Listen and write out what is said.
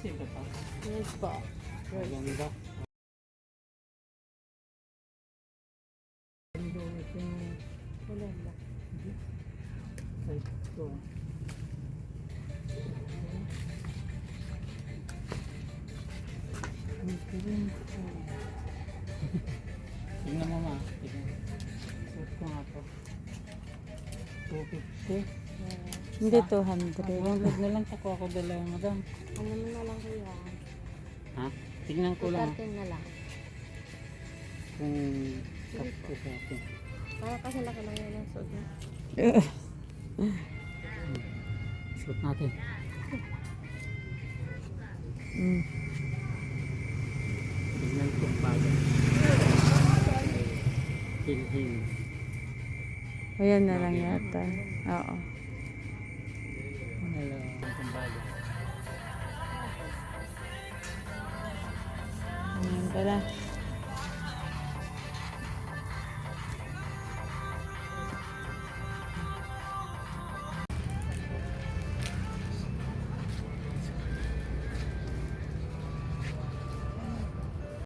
Sexy ba ito? Yes po. Maganda. Wala na. Ito. Tingnan mo ma. Suot ko nga to. 250. Hindi 200. Huwag na lang tako ako dala madam. Ano mo na lang kaya? Ha? Tingnan ko lang 213 na lang. kung kapto sa akin. Para kasi laki lang yun ang suot na. Suot natin. Tingnan ko ang bagay. Hilhin. Ayan na lang yata. Oo. Hello, ang bagay. Ayan pala.